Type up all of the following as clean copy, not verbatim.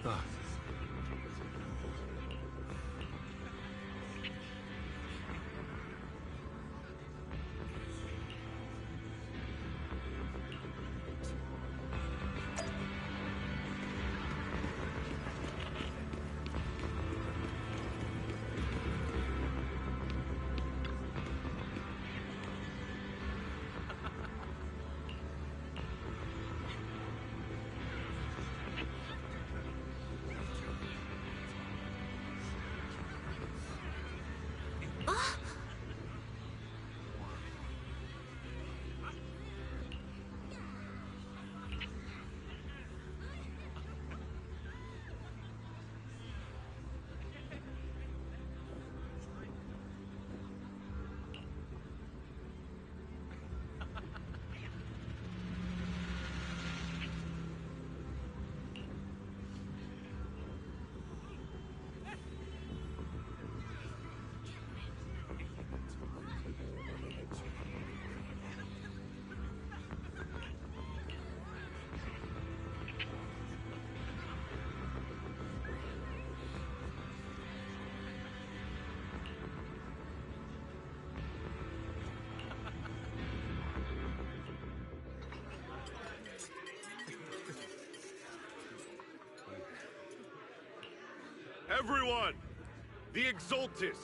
Ah. Everyone! The Exultus,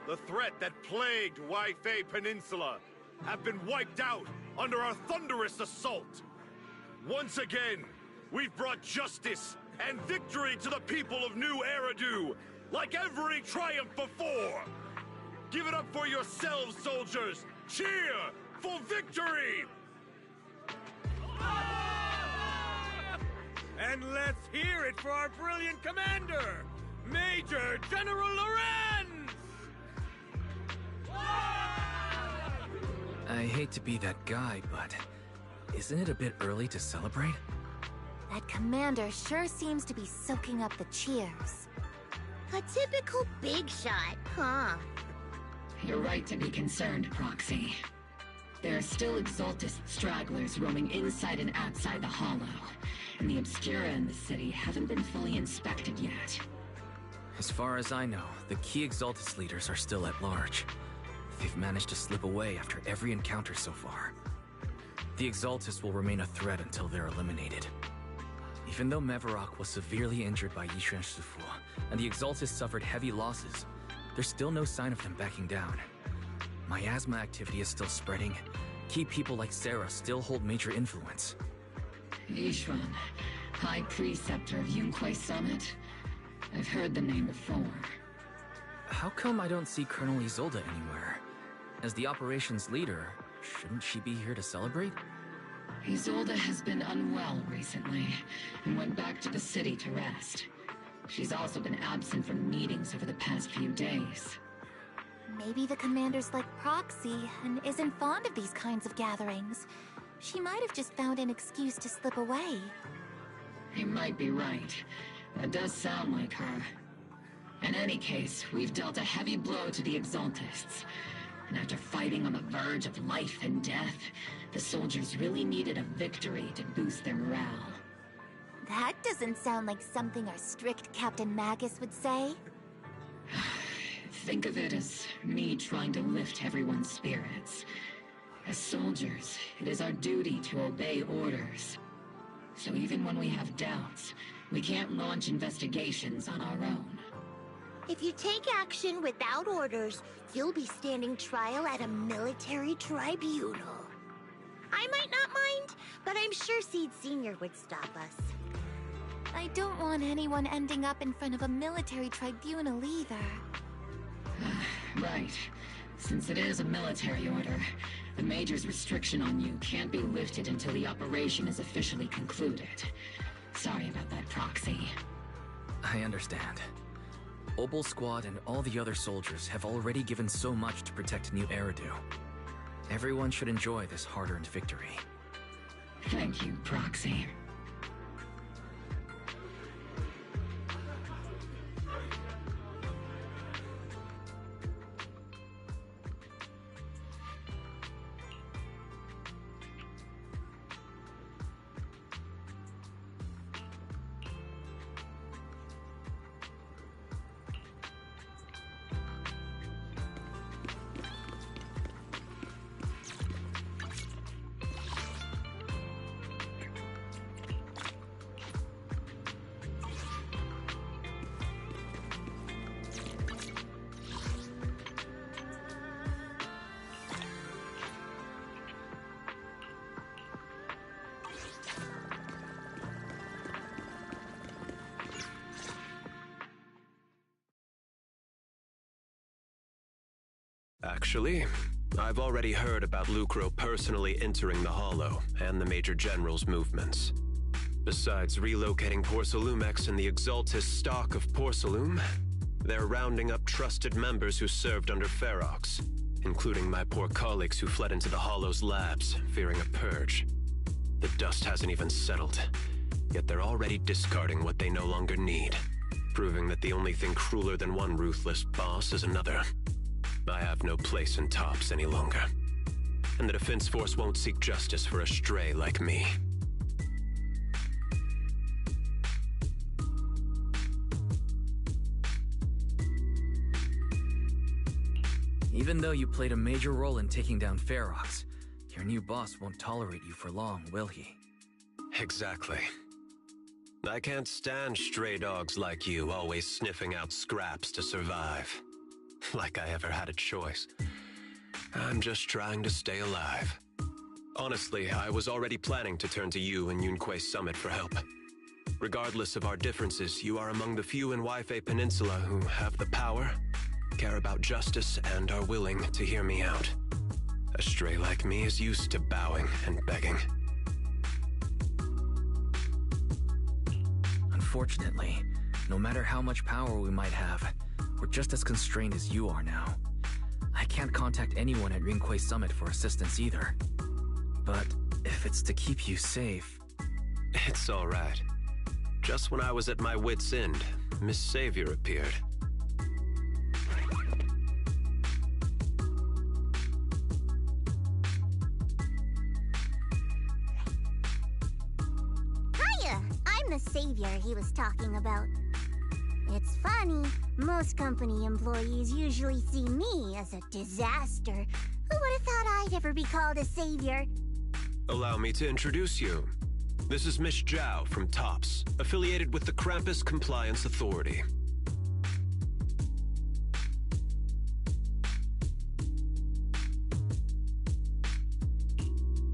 the threat that plagued Waifei Peninsula, have been wiped out under our thunderous assault. Once again, we've brought justice and victory to the people of New Eridu, like every triumph before! Give it up for yourselves, soldiers! Cheer for victory! And let's hear it for our brilliant commander, Major General Lorenz! I hate to be that guy, but isn't it a bit early to celebrate? That commander sure seems to be soaking up the cheers. A typical big shot, huh? You're right to be concerned, Proxy. There are still Exultus stragglers roaming inside and outside the Hollow, and the Obscura in the city haven't been fully inspected yet. As far as I know, the key Exultus leaders are still at large. They've managed to slip away after every encounter so far. The Exultus will remain a threat until they're eliminated. Even though Mevarok was severely injured by Yishuan Shifu, and the Exultus suffered heavy losses, there's still no sign of them backing down. Miasma activity is still spreading. Key people like Sarah still hold major influence. Yishuan, High Preceptor of Yunquai Summit? I've heard the name before. How come I don't see Colonel Isolde anywhere? As the operations leader, shouldn't she be here to celebrate? Isolde has been unwell recently, and went back to the city to rest. She's also been absent from meetings over the past few days. Maybe the commander's like Proxy and isn't fond of these kinds of gatherings. She might have just found an excuse to slip away. You might be right. That does sound like her. In any case, we've dealt a heavy blow to the Exultists. And after fighting on the verge of life and death, the soldiers really needed a victory to boost their morale. That doesn't sound like something our strict Captain Magus would say. Think of it as me trying to lift everyone's spirits. As soldiers, it is our duty to obey orders. So even when we have doubts, we can't launch investigations on our own. If you take action without orders, you'll be standing trial at a military tribunal. I might not mind, but I'm sure Seed Sr. would stop us. I don't want anyone ending up in front of a military tribunal either. Right. Since it is a military order, the Major's restriction on you can't be lifted until the operation is officially concluded. Sorry about that, Proxy. I understand. Obol Squad and all the other soldiers have already given so much to protect New Eridu. Everyone should enjoy this hard-earned victory. Thank you, Proxy. actually. I've already heard about Lucro personally entering the Hollow and the Major General's movements. Besides relocating Porcelumex and the Exaltis stock of Porcelume, they're rounding up trusted members who served under Ferox, including my poor colleagues who fled into the Hollow's labs, fearing a purge. The dust hasn't even settled, yet they're already discarding what they no longer need, proving that the only thing crueler than one ruthless boss is another. I have no place in Tops any longer, and the Defense Force won't seek justice for a stray like me. Even though you played a major role in taking down Ferox, your new boss won't tolerate you for long, will he? Exactly. I can't stand stray dogs like you always sniffing out scraps to survive. Like I ever had a choice. I'm just trying to stay alive. Honestly, I was already planning to turn to you and Yunque Summit for help. Regardless of our differences, you are among the few in Waifei Peninsula who have the power, care about justice, and are willing to hear me out. A stray like me is used to bowing and begging. Unfortunately, no matter how much power we might have, we're just as constrained as you are now. I can't contact anyone at Yunque Summit for assistance either. But if it's to keep you safe... It's all right. Just when I was at my wit's end, Miss Savior appeared. Hiya! I'm the savior he was talking about. It's funny, most company employees usually see me as a disaster. Who would have thought I'd ever be called a savior? Allow me to introduce you. This is Miss Zhao from TOPS, affiliated with the Krampus Compliance Authority.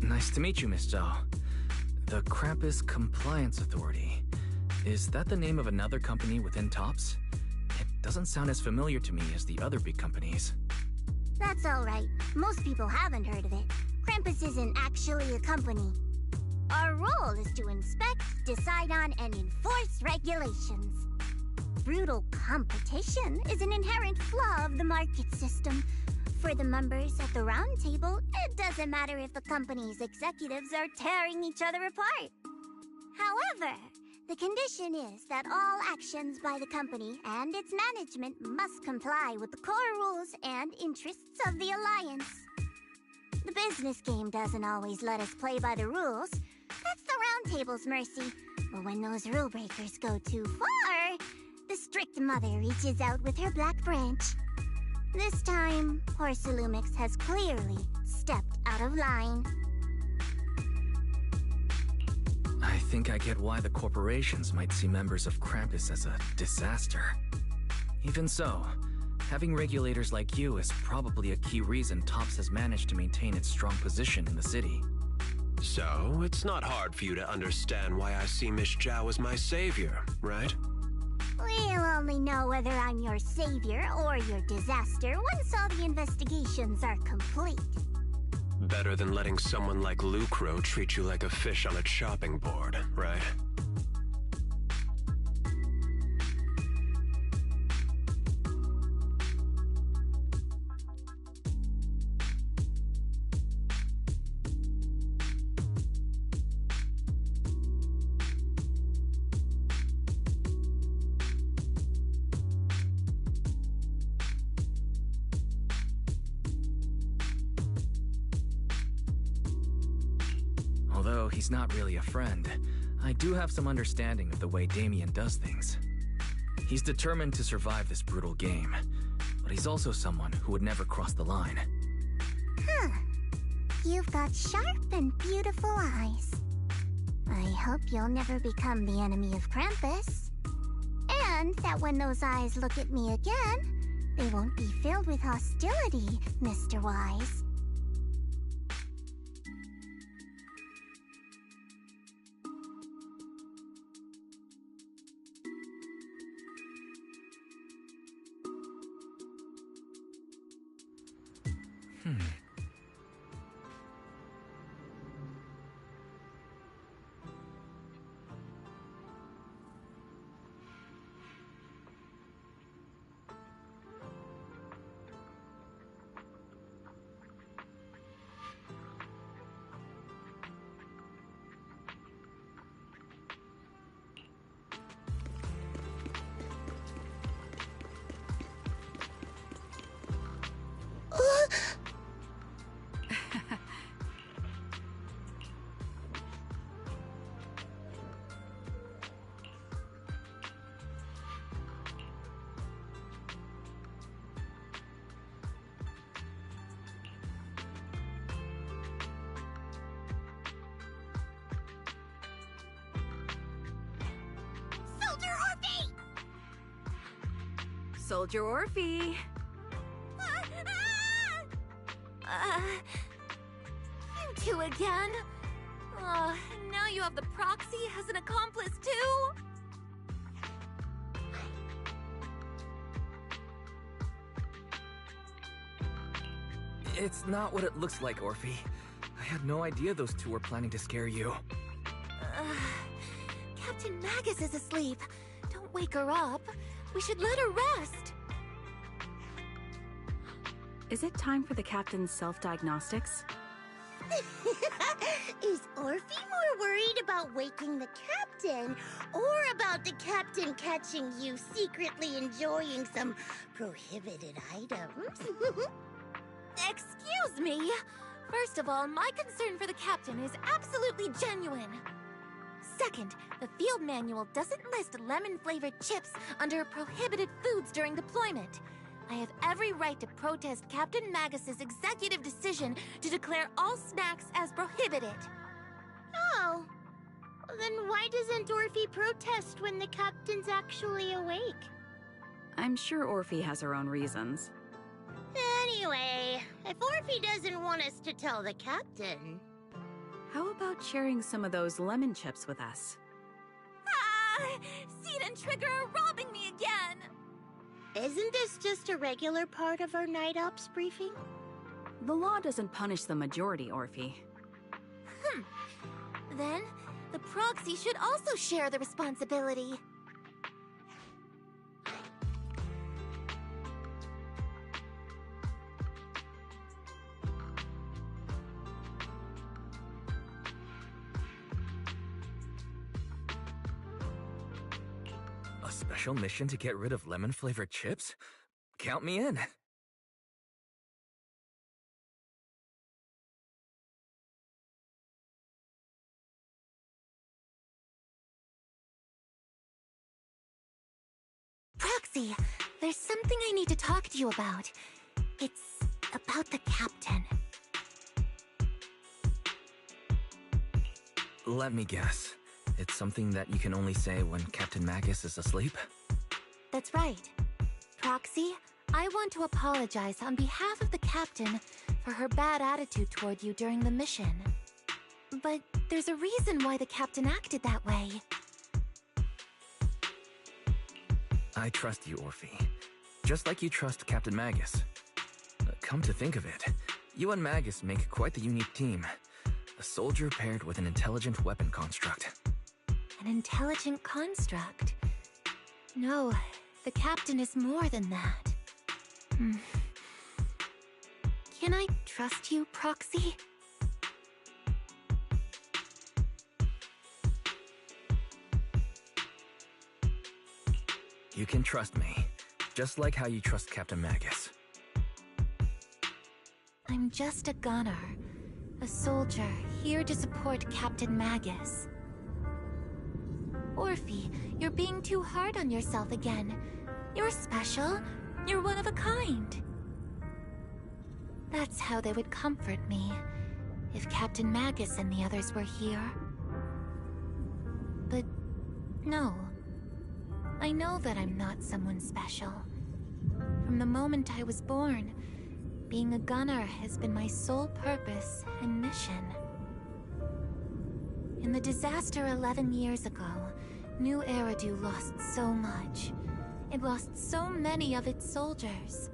Nice to meet you, Miss Zhao. The Krampus Compliance Authority. Is that the name of another company within TOPS? It doesn't sound as familiar to me as the other big companies. That's alright. Most people haven't heard of it. Krampus isn't actually a company. Our role is to inspect, decide on, and enforce regulations. Brutal competition is an inherent flaw of the market system. For the members at the round table, it doesn't matter if the company's executives are tearing each other apart. However, the condition is that all actions by the company and its management must comply with the core rules and interests of the Alliance. The business game doesn't always let us play by the rules. That's the Round Table's mercy. But when those rule breakers go too far, the strict mother reaches out with her black branch. This time, Porcelumix has clearly stepped out of line. I think I get why the corporations might see members of Krampus as a disaster. Even so, having regulators like you is probably a key reason TOPS has managed to maintain its strong position in the city. So, it's not hard for you to understand why I see Miss Zhao as my savior, right? We'll only know whether I'm your savior or your disaster once all the investigations are complete. Better than letting someone like Lucro treat you like a fish on a chopping board, right? Although he's not really a friend, I do have some understanding of the way Damien does things. He's determined to survive this brutal game, but he's also someone who would never cross the line. Huh. You've got sharp and beautiful eyes. I hope you'll never become the enemy of Krampus. And that when those eyes look at me again, they won't be filled with hostility, Mr. Wise. Soldier Orphe! You two again? Now you have the proxy as an accomplice too? It's not what it looks like, Orphe. I had no idea those two were planning to scare you. Captain Magus is asleep. Don't wake her up. We should let her rest. Is it time for the captain's self-diagnostics? Is Orphe more worried about waking the captain, or about the captain catching you secretly enjoying some prohibited items? Excuse me. First of all, my concern for the captain is absolutely genuine. Second, the field manual doesn't list lemon-flavored chips under prohibited foods during deployment. I have every right to protest Captain Magus's executive decision to declare all snacks as prohibited. Oh. Then why doesn't Orphe protest when the captain's actually awake? I'm sure Orphe has her own reasons. Anyway, if Orphe doesn't want us to tell the captain... How about sharing some of those lemon chips with us? Seed and Trigger are robbing me again! Isn't this just a regular part of our night ops briefing? The law doesn't punish the majority, Orphe. Then, the proxy should also share the responsibility. A special mission to get rid of lemon-flavored chips? Count me in. Proxy, there's something I need to talk to you about. It's about the captain. Let me guess. It's something that you can only say when Captain Magus is asleep? That's right. Proxy, I want to apologize on behalf of the captain for her bad attitude toward you during the mission. But there's a reason why the captain acted that way. I trust you, Orphe. Just like you trust Captain Magus. Come to think of it, you and Magus make quite the unique team. A soldier paired with an intelligent weapon construct. An intelligent construct? No, the captain is more than that. Can I trust you, Proxy? You can trust me, just like how you trust Captain Magus. I'm just a gunner. A soldier, here to support Captain Magus. Orphe, you're being too hard on yourself again. You're special. You're one of a kind. That's how they would comfort me, if Captain Magus and the others were here. But no. I know that I'm not someone special. From the moment I was born, being a gunner has been my sole purpose and mission. In the disaster 11 years ago, New Eridu lost so much. It lost so many of its soldiers.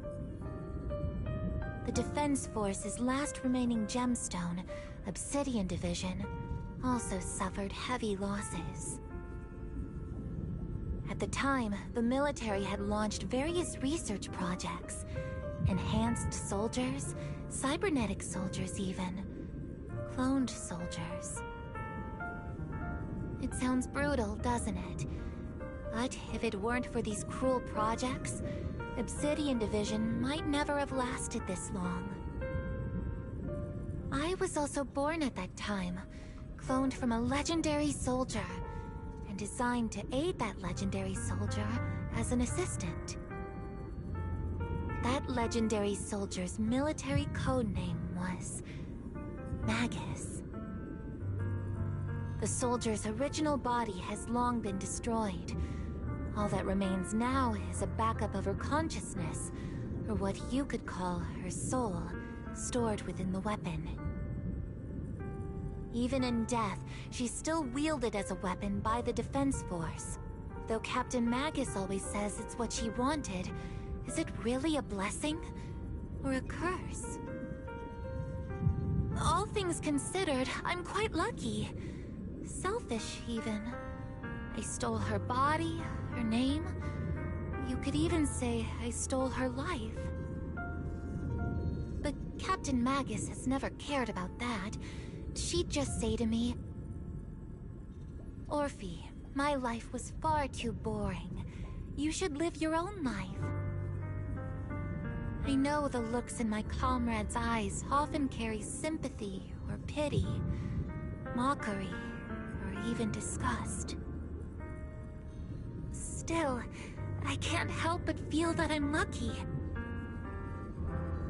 the Defense Force's last remaining gemstone, Obsidian Division, also suffered heavy losses. At the time, the military had launched various research projects. Enhanced soldiers, cybernetic soldiers even, cloned soldiers. It sounds brutal, doesn't it? But if it weren't for these cruel projects, Obsidian Division might never have lasted this long. I was also born at that time, cloned from a legendary soldier, and designed to aid that legendary soldier as an assistant. That legendary soldier's military codename was Magus. The soldier's original body has long been destroyed. All that remains now is a backup of her consciousness, or what you could call her soul, stored within the weapon. Even in death, she's still wielded as a weapon by the Defense Force. Though Captain Magus always says it's what she wanted, is it really a blessing or a curse? All things considered, I'm quite lucky. Selfish, even. I stole her body, her name. You could even say I stole her life. But Captain Magus has never cared about that. She'd just say to me, "Orphe, my life was far too boring. You should live your own life." I know the looks in my comrades' eyes often carry sympathy or pity, mockery, or even disgust. Still, I can't help but feel that I'm lucky.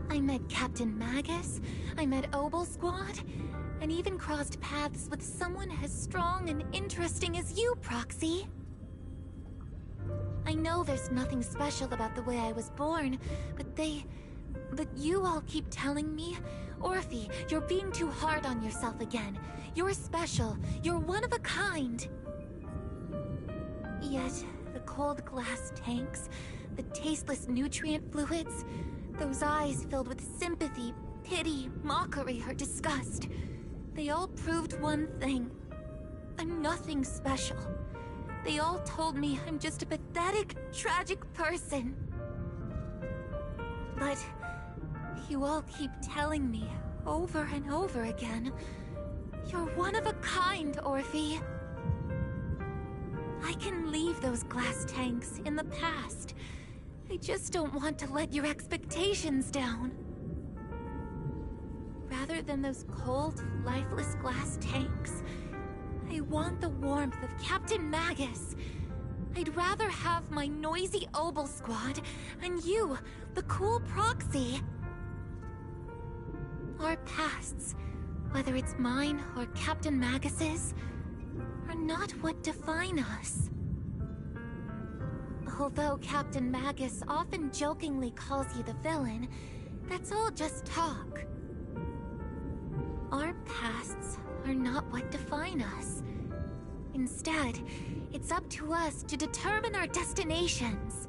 I met Captain Magus, I met Obel Squad, and even crossed paths with someone as strong and interesting as you, Proxy. I know there's nothing special about the way I was born, but you all keep telling me, "Orphe, you're being too hard on yourself again. You're special. You're one of a kind." Yet, the cold glass tanks, the tasteless nutrient fluids, those eyes filled with sympathy, pity, mockery, or disgust, they all proved one thing. I'm nothing special. They all told me I'm just a pathetic, tragic person. But you all keep telling me over and over again, "You're one of a kind, Orphe." I can leave those glass tanks in the past. I just don't want to let your expectations down. Rather than those cold, lifeless glass tanks, I want the warmth of Captain Magus. I'd rather have my noisy Obel Squad and you, the cool Proxy. Our pasts, whether it's mine or Captain Magus's, are not what define us. Although Captain Magus often jokingly calls you the villain, that's all just talk. Our pasts are not what define us. Instead, it's up to us to determine our destinations.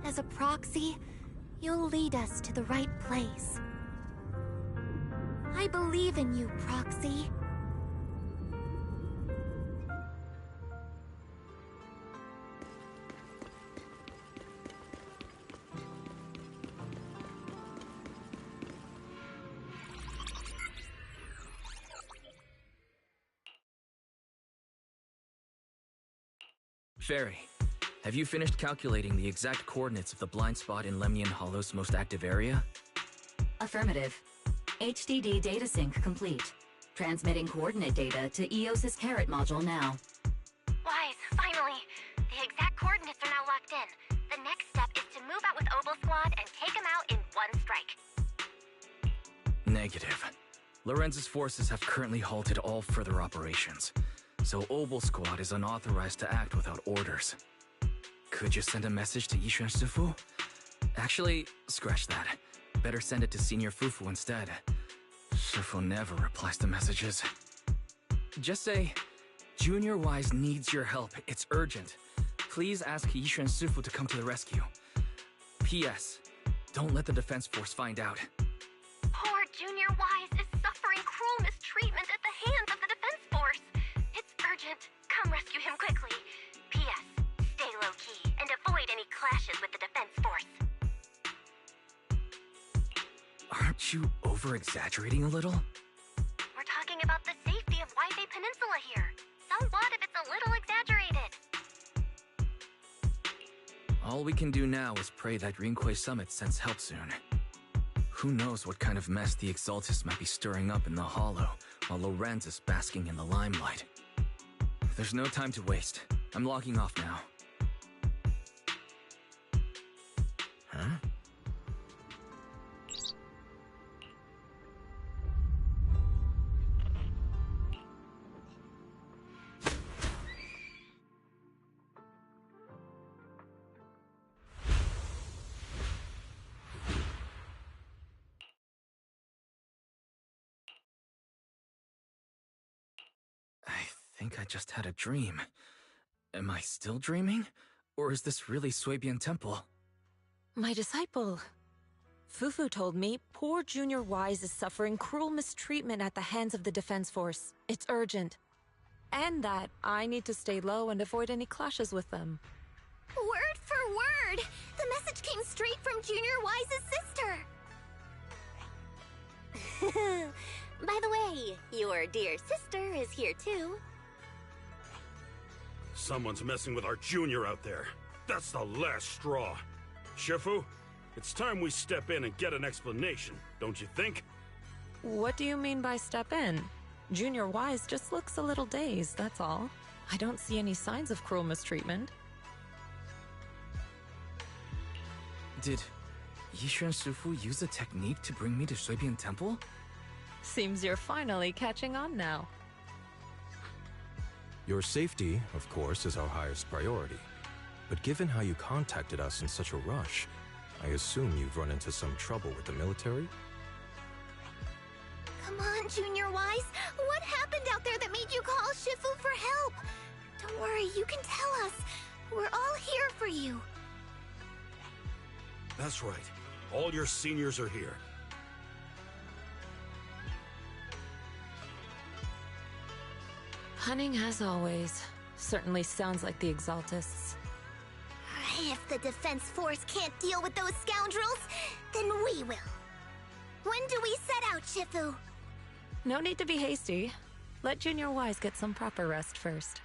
As a Proxy, you'll lead us to the right place. I believe in you, Proxy. Fairy, have you finished calculating the exact coordinates of the blind spot in Lemnian Hollow's most active area? Affirmative. HDD data sync complete. Transmitting coordinate data to EOS's Carrot module now. Wise, finally! The exact coordinates are now locked in. The next step is to move out with Obel Squad and take them out in one strike. Negative. Lorenz's forces have currently halted all further operations, so Obel Squad is unauthorized to act without orders. Could you send a message to Yishuan Sifu? Actually, scratch that. Better send it to Senior Fufu instead. Sifu never replies to messages. Just say, "Junior Wise needs your help. It's urgent. Please ask Yishuan Sifu to come to the rescue." P.S. Don't let the defense force find out. Poor Junior Wise is suffering cruel mistreatment at the hands of the defense force. It's urgent. Come rescue him quickly. P.S. Stay low-key and avoid any clashes with the defense force. Aren't you over-exaggerating a little? We're talking about the safety of Waifei Peninsula here. So what if it's a little exaggerated? All we can do now is pray that Rinquei Summit sends help soon. Who knows what kind of mess the Exaltus might be stirring up in the Hollow, while Lorenz is basking in the limelight. There's no time to waste. I'm logging off now. Huh? I think I just had a dream. Am I still dreaming? Or is this really Swabian Temple? My disciple. Fufu told me poor Junior Wise is suffering cruel mistreatment at the hands of the defense force. It's urgent. And that I need to stay low and avoid any clashes with them. Word for word! The message came straight from Junior Wise's sister! By the way, your dear sister is here too. Someone's messing with our junior out there. That's the last straw. Shifu, it's time we step in and get an explanation, don't you think? What do you mean by step in? Junior Wise just looks a little dazed, that's all. I don't see any signs of cruel mistreatment. Did Yishuan Shifu use a technique to bring me to Swabian Temple? Seems you're finally catching on now. Your safety, of course, is our highest priority. But given how you contacted us in such a rush, I assume you've run into some trouble with the military? Come on, Junior Wise. What happened out there that made you call Shifu for help? Don't worry, you can tell us. We're all here for you. That's right. All your seniors are here. Cunning as always. Certainly sounds like the Exaltists. If the defense force can't deal with those scoundrels, then we will. When do we set out, Shifu? No need to be hasty. Let Junior Wise get some proper rest first.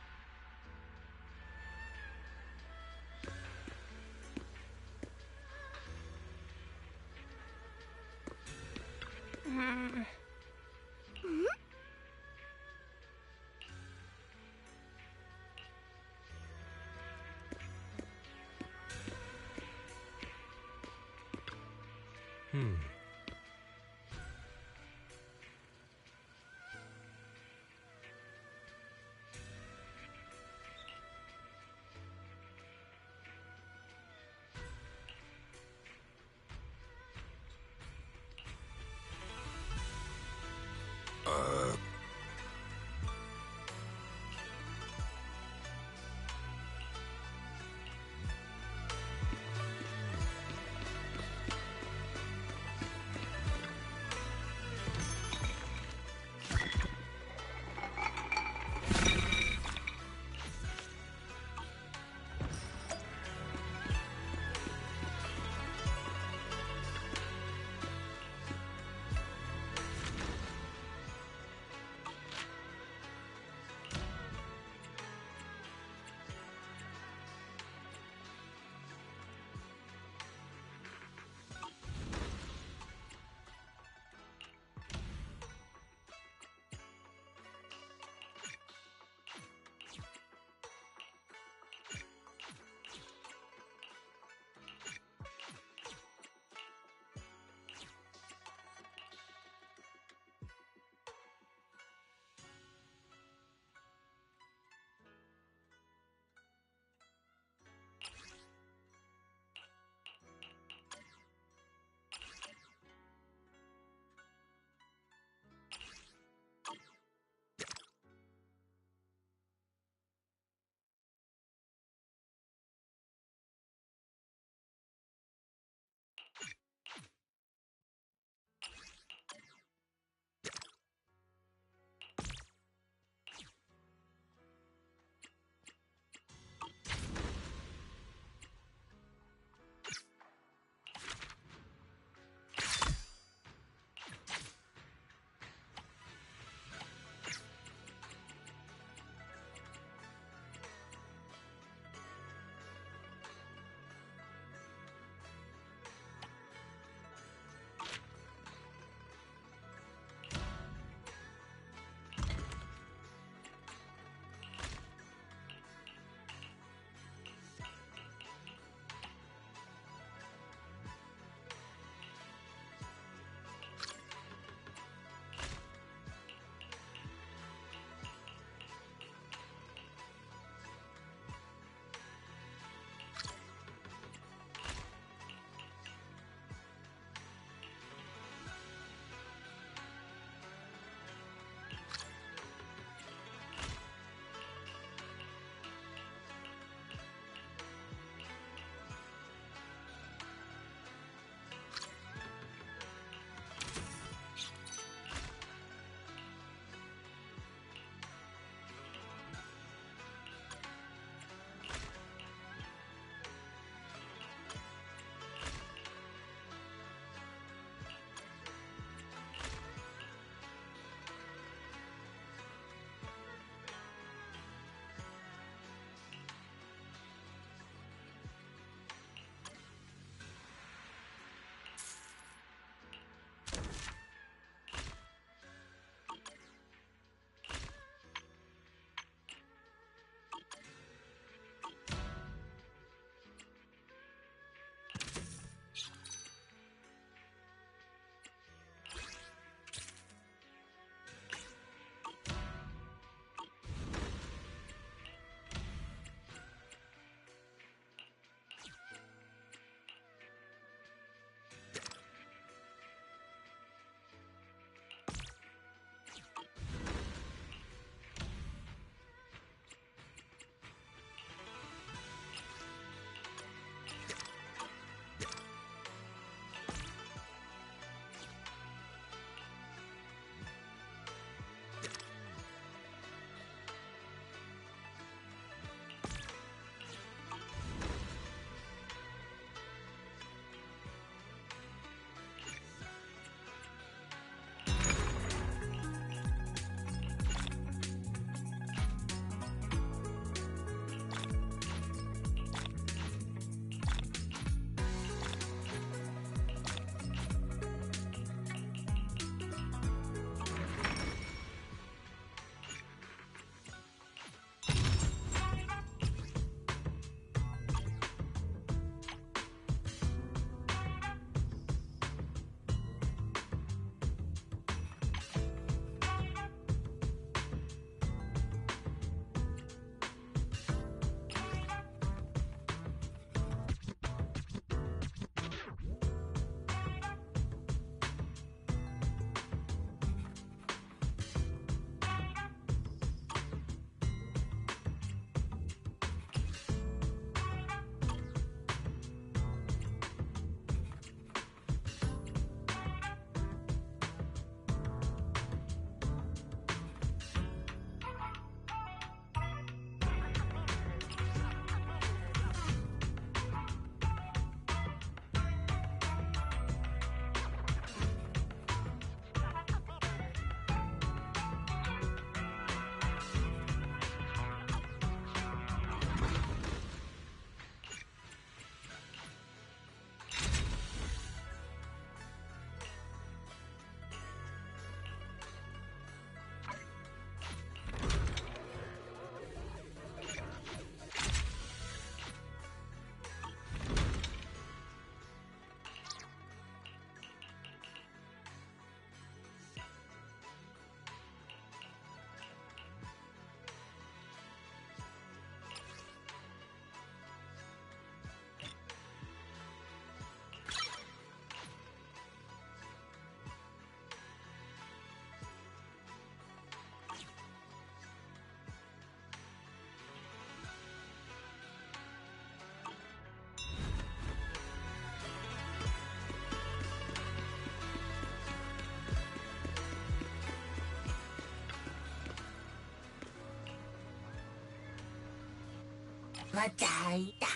Mataita.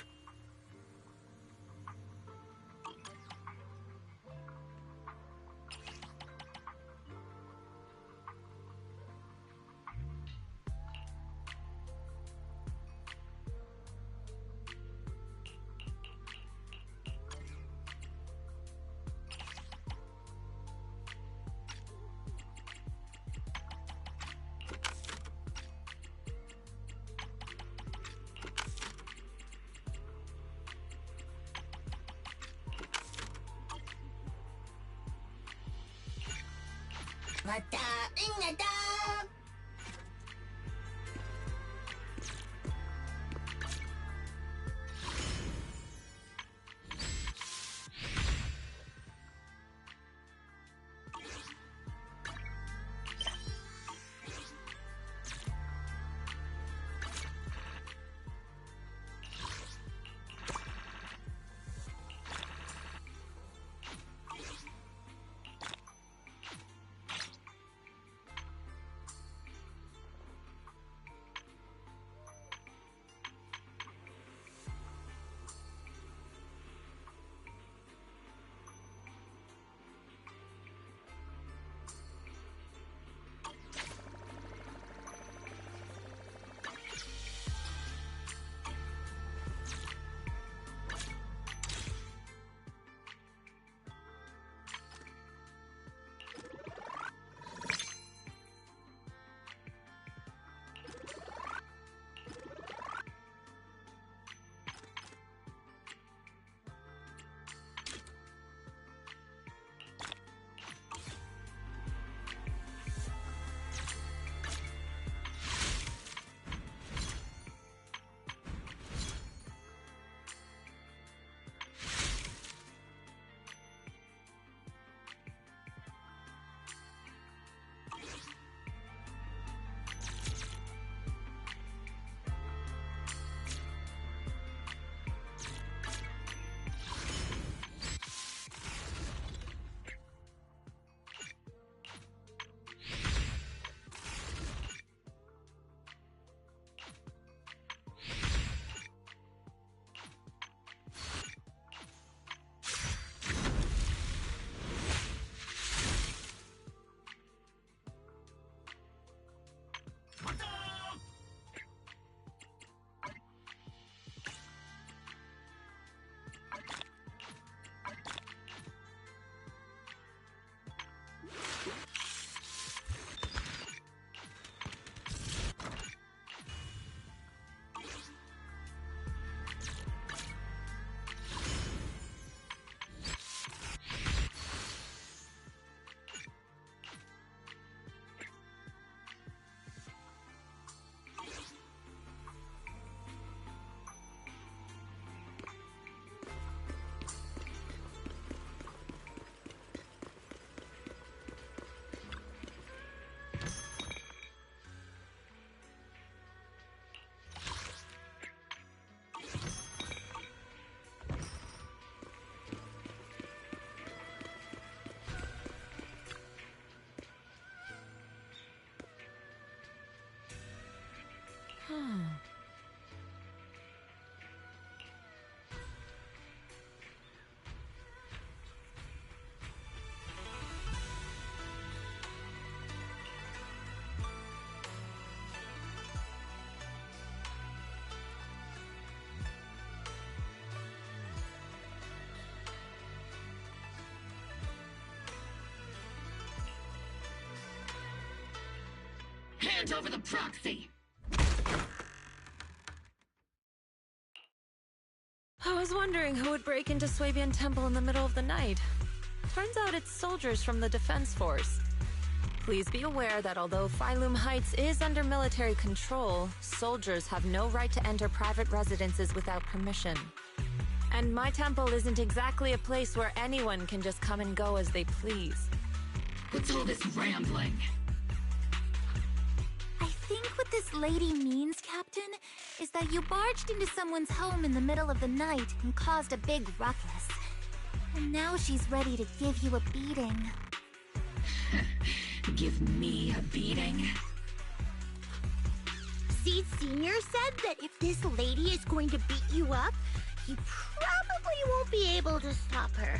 Mataingada. Hand over the proxy! I was wondering who would break into Swabian Temple in the middle of the night. Turns out it's soldiers from the Defense Force. Please be aware that although Phylum Heights is under military control, soldiers have no right to enter private residences without permission. And my temple isn't exactly a place where anyone can just come and go as they please. What's all this rambling? I think what this lady means, Captain, is that you barged into someone's home in the middle of the night and caused a big ruckus. And now she's ready to give you a beating. Give me a beating? Seed Sr. said that if this lady is going to beat you up, he probably won't be able to stop her.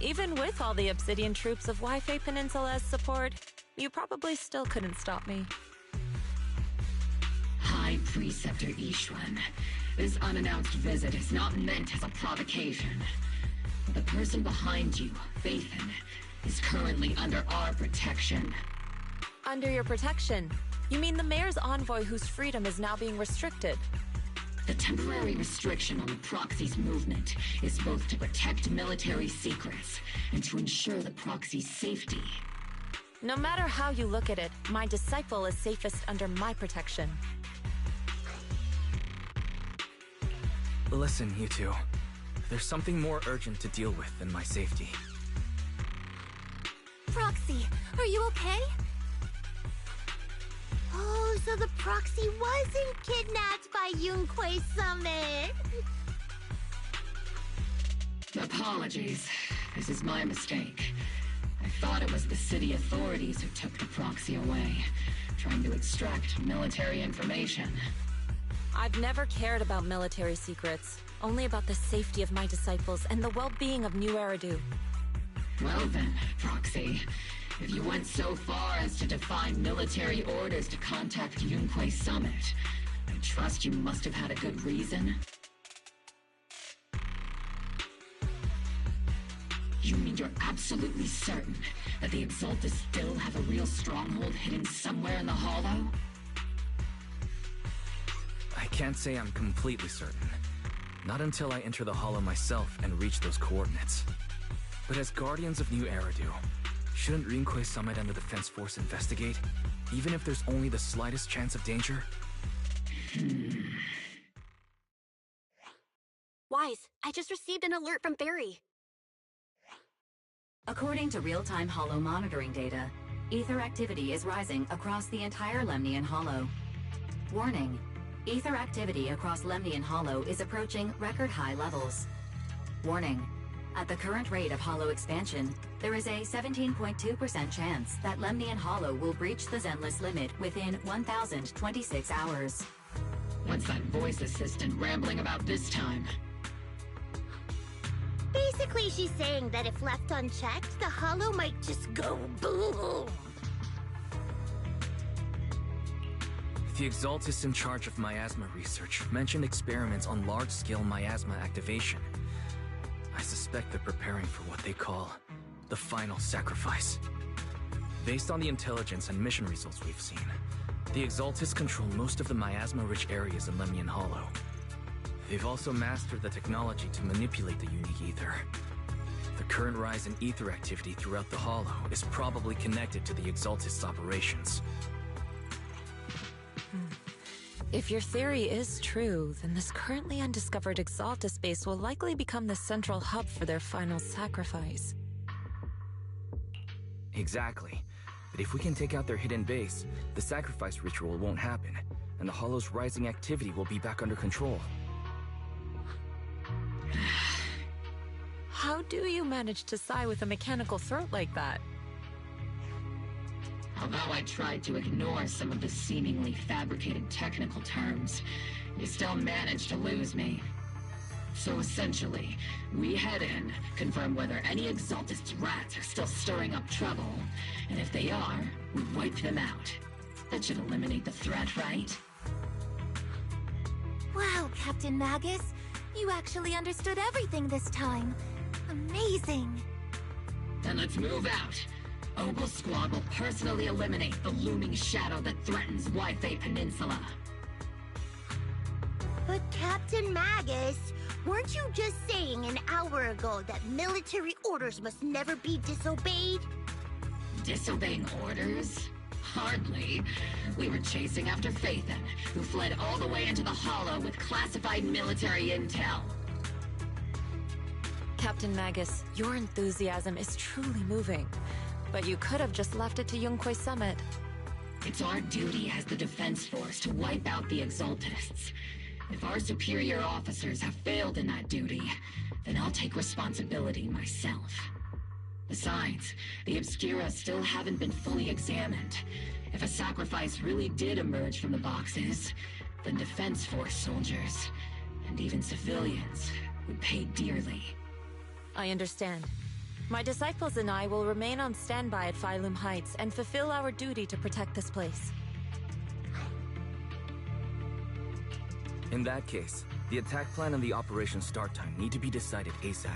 Even with all the Obsidian troops of Wi-Fi Peninsula's support, you probably still couldn't stop me. High Preceptor Ishwan, this unannounced visit is not meant as a provocation. The person behind you, Phaethon, is currently under our protection. Under your protection? You mean the mayor's envoy whose freedom is now being restricted? The temporary restriction on the proxy's movement is both to protect military secrets and to ensure the proxy's safety. No matter how you look at it, my disciple is safest under my protection. Listen, you two. There's something more urgent to deal with than my safety. Proxy, are you okay? Oh, so the proxy wasn't kidnapped by Yunquei Summit. Apologies. This is my mistake. I thought it was the city authorities who took the proxy away, trying to extract military information. I've never cared about military secrets, only about the safety of my disciples and the well-being of New Eridu. Well then, Proxy, if you went so far as to defy military orders to contact Yunquei Summit, I trust you must have had a good reason. You mean you're absolutely certain that the Exaltus still have a real stronghold hidden somewhere in the Hollow? I can't say I'm completely certain. Not until I enter the Hollow myself and reach those coordinates. But as Guardians of New Eridu, shouldn't Yunquei Summit and the Defense Force investigate, even if there's only the slightest chance of danger? Wise, I just received an alert from Barry. According to real-time Hollow monitoring data, ether activity is rising across the entire Lemnian Hollow. Warning: ether activity across Lemnian Hollow is approaching record-high levels. Warning: at the current rate of Hollow expansion, there is a 17.2% chance that Lemnian Hollow will breach the Zenless limit within 1,026 hours. What's that voice assistant rambling about this time? Basically, she's saying that if left unchecked, the Hollow might just go boom. The Exaltus in charge of miasma research mentioned experiments on large-scale miasma activation. I suspect they're preparing for what they call the final sacrifice. Based on the intelligence and mission results we've seen, the Exaltus control most of the miasma-rich areas in Lemnian Hollow. They've also mastered the technology to manipulate the unique ether. The current rise in ether activity throughout the Hollow is probably connected to the Exaltus operations. If your theory is true, then this currently undiscovered Exaltus base will likely become the central hub for their final sacrifice. Exactly. But if we can take out their hidden base, the sacrifice ritual won't happen, and the Hollow's rising activity will be back under control. How do you manage to sigh with a mechanical throat like that? Although I tried to ignore some of the seemingly fabricated technical terms, you still managed to lose me. So essentially, we head in, confirm whether any Exaltist rats are still stirring up trouble, and if they are, we wipe them out. That should eliminate the threat, right? Wow, Captain Magus. You actually understood everything this time. Amazing. Then let's move out. Ogle Squad will personally eliminate the looming shadow that threatens Wi-Fi Peninsula. But Captain Magus, weren't you just saying an hour ago that military orders must never be disobeyed? Disobeying orders? Hardly. We were chasing after Phaethon, who fled all the way into the Hollow with classified military intel. Captain Magus, your enthusiasm is truly moving. But you could have just left it to Yunquei Summit. It's our duty as the Defense Force to wipe out the Exaltists. If our superior officers have failed in that duty, then I'll take responsibility myself. Besides, the Obscura still haven't been fully examined. If a sacrifice really did emerge from the boxes, then Defense Force soldiers, and even civilians, would pay dearly. I understand. My disciples and I will remain on standby at Phylum Heights and fulfill our duty to protect this place. In that case, the attack plan and the operation start time need to be decided ASAP.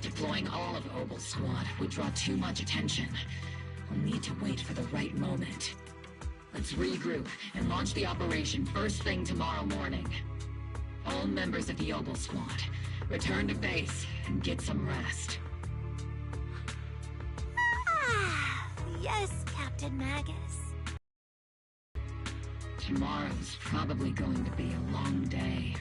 Deploying all of Obel's squad would draw too much attention. We'll need to wait for the right moment. Let's regroup and launch the operation first thing tomorrow morning. All members of the Obel squad, return to base and get some rest. Yes, Captain Magus. Tomorrow's probably going to be a long day.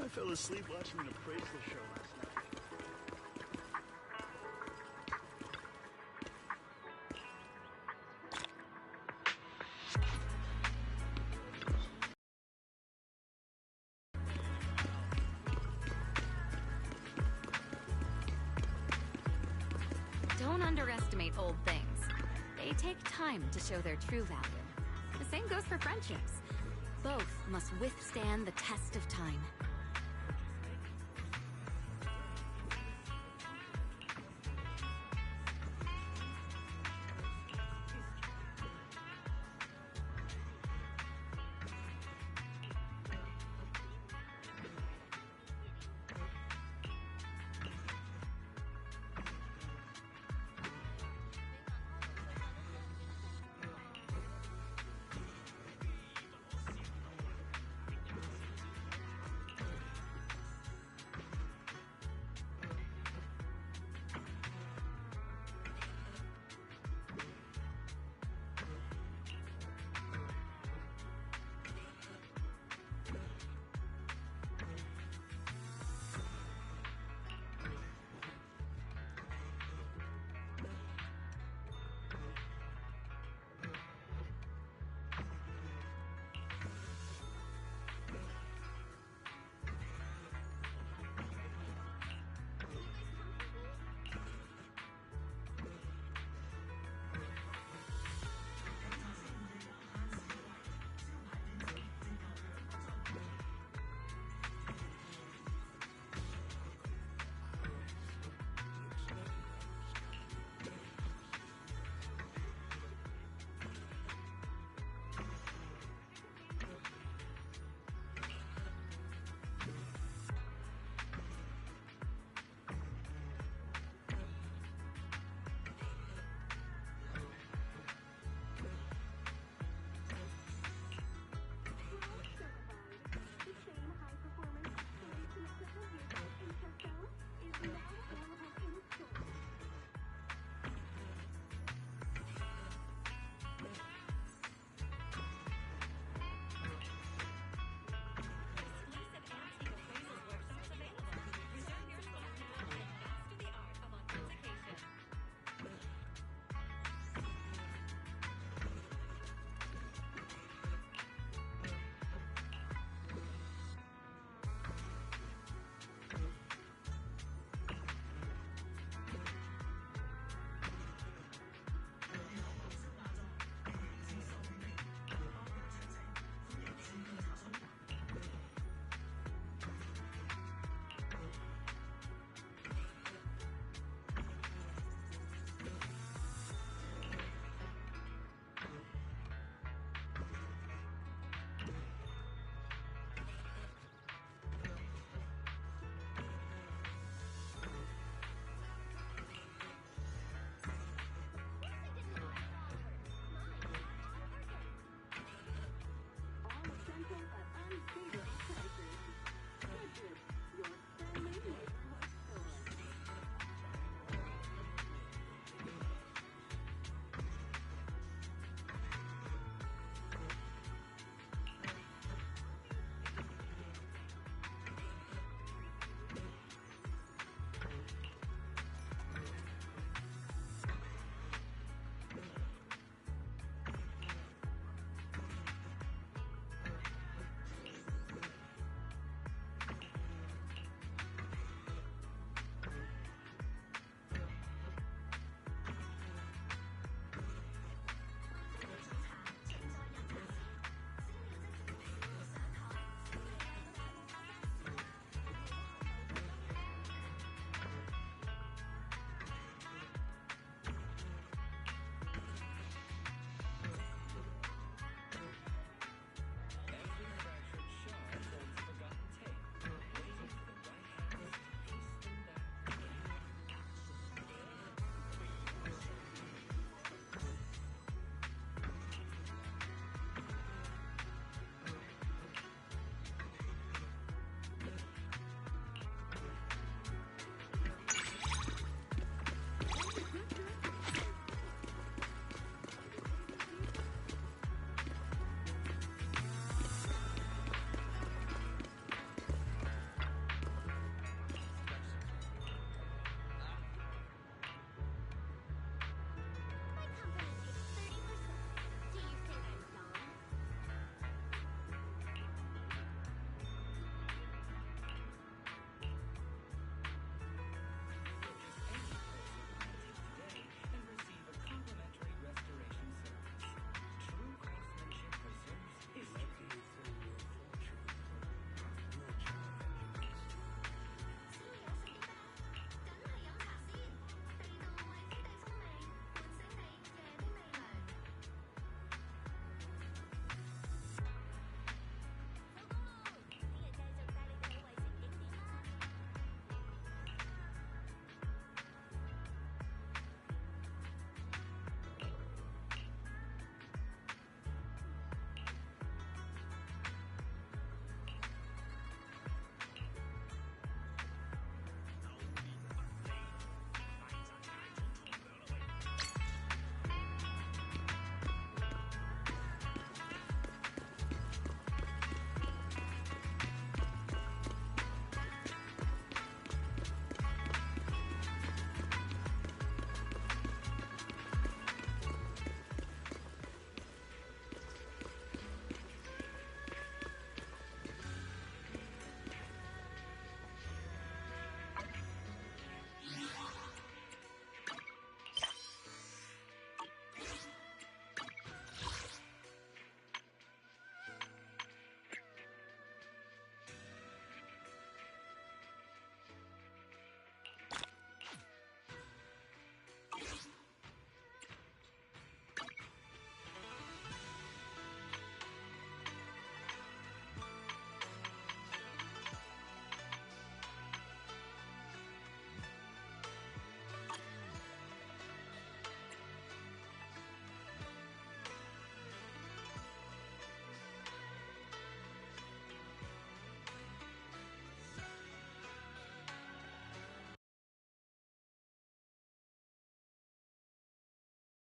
I fell asleep watching an appraisal show last night. Don't underestimate old things. They take time to show their true value. The same goes for friendships. Both must withstand the test of time.